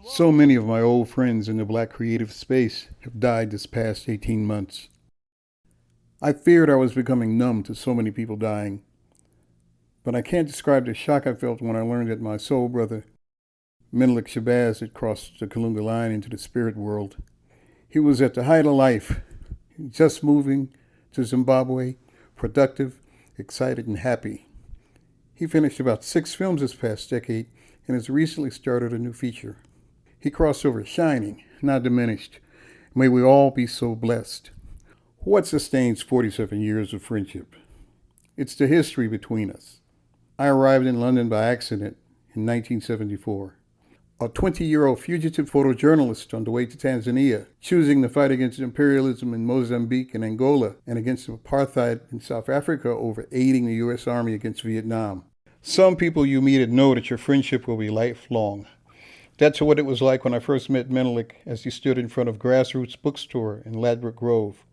So many of my old friends in the Black creative space have died this past 18 months. I feared I was becoming numb to so many people dying, but I can't describe the shock I felt when I learned that my soul brother, Menelik Shabbazz, had crossed the Kalunga line into the spirit world. He was at the height of life, just moving to Zimbabwe, productive, excited, and happy. He finished about 6 films this past decade and has recently started a new feature. He crossed over shining, not diminished. May we all be so blessed. What sustains 47 years of friendship? It's the history between us. I arrived in London by accident in 1974. A 20-year-old fugitive photojournalist on the way to Tanzania, choosing the fight against imperialism in Mozambique and Angola and against apartheid in South Africa over aiding the U.S. Army against Vietnam. Some people you meet and know that your friendship will be lifelong. That's what it was like when I first met Menelik as he stood in front of Grassroots Bookstore in Ladbroke Grove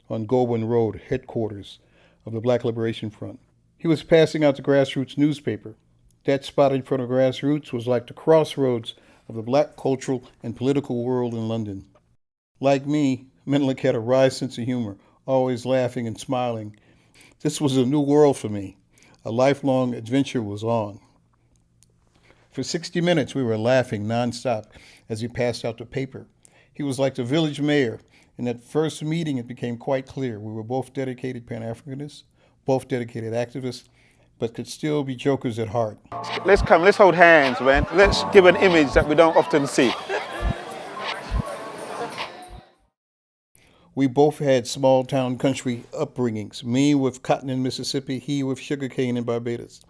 on Goulburn Road, headquarters of the Black Liberation Front. He was passing out the Grassroots newspaper. That spot in front of Grassroots was like the crossroads of the Black cultural and political world in London. Like me, Menelik had a wry sense of humor, always laughing and smiling. This was a new world for me. A lifelong adventure was on. For 60 minutes, we were laughing nonstop as he passed out the paper. He was like the village mayor. In that first meeting, it became quite clear we were both dedicated Pan-Africanists, both dedicated activists, but could still be jokers at heart. Let's hold hands, man. Let's give an image that we don't often see. We both had small-town country upbringings, me with cotton in Mississippi, he with sugarcane in Barbados.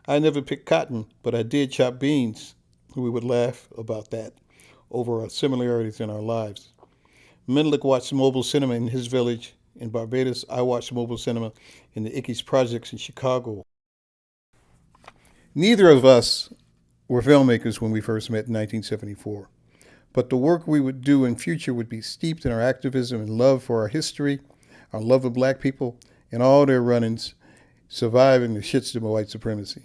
I never picked cotton, but I did chop beans. We would laugh about that over our similarities in our lives. Menelik watched mobile cinema in his village in Barbados. I watched mobile cinema in the Ickes projects in Chicago. Neither of us were filmmakers when we first met in 1974, but the work we would do in future would be steeped in our activism and love for our history, our love of Black people, and all their run-ins, surviving the shitstorm of white supremacy.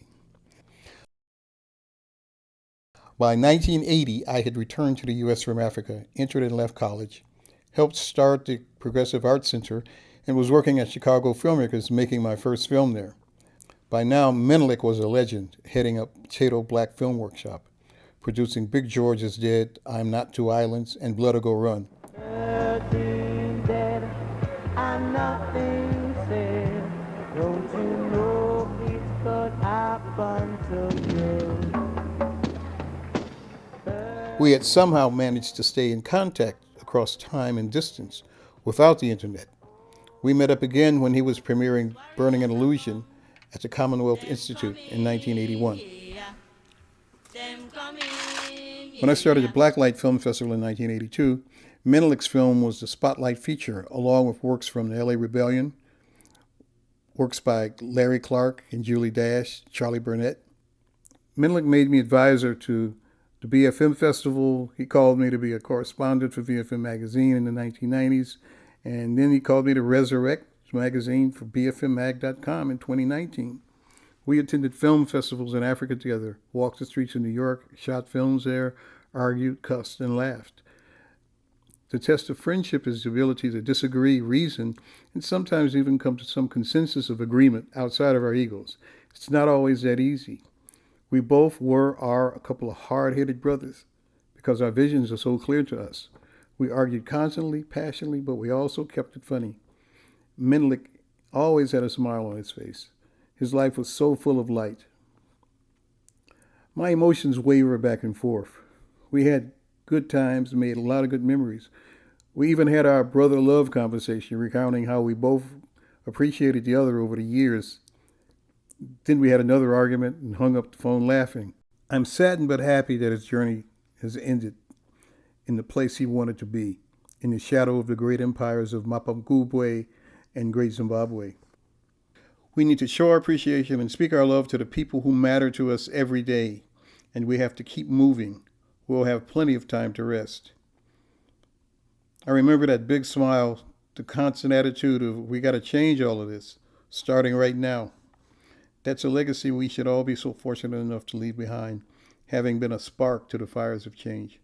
By 1980, I had returned to the U.S. from Africa, entered and left college, helped start the Progressive Arts Center, and was working at Chicago Filmmakers making my first film there. By now, Menelik was a legend, heading up Potato Black Film Workshop, producing Big George is Dead, I'm Not Two Islands, and Blood or Go Run. We had somehow managed to stay in contact across time and distance without the internet. We met up again when he was premiering Burning an Illusion at the Commonwealth Institute in 1981. When I started the Blacklight Film Festival in 1982, Menelik's film was the spotlight feature, along with works from the LA Rebellion, works by Larry Clark and Julie Dash, Charlie Burnett. Menelik made me advisor to the BF Film Festival. He called me to be a correspondent for BFM Magazine in the 1990s, and then he called me to resurrect magazine for bfmmag.com in 2019. We attended film festivals in Africa together, walked the streets of New York, shot films there, argued, cussed, and laughed. The test of friendship is the ability to disagree, reason, and sometimes even come to some consensus of agreement outside of our egos. It's not always that easy. We both are a couple of hard-headed brothers because our visions are so clear to us. We argued constantly, passionately, but we also kept it funny. Menelik always had a smile on his face. His life was so full of light. My emotions waver back and forth. We had good times and made a lot of good memories. We even had our brother love conversation, recounting how we both appreciated the other over the years. Then we had another argument and hung up the phone laughing. I'm saddened but happy that his journey has ended in the place he wanted to be, in the shadow of the great empires of Mapungubwe and Great Zimbabwe. We need to show our appreciation and speak our love to the people who matter to us every day, and we have to keep moving. We'll have plenty of time to rest. I remember that big smile, the constant attitude of, we got to change all of this, starting right now. That's a legacy we should all be so fortunate enough to leave behind. having been a spark to the fires of change.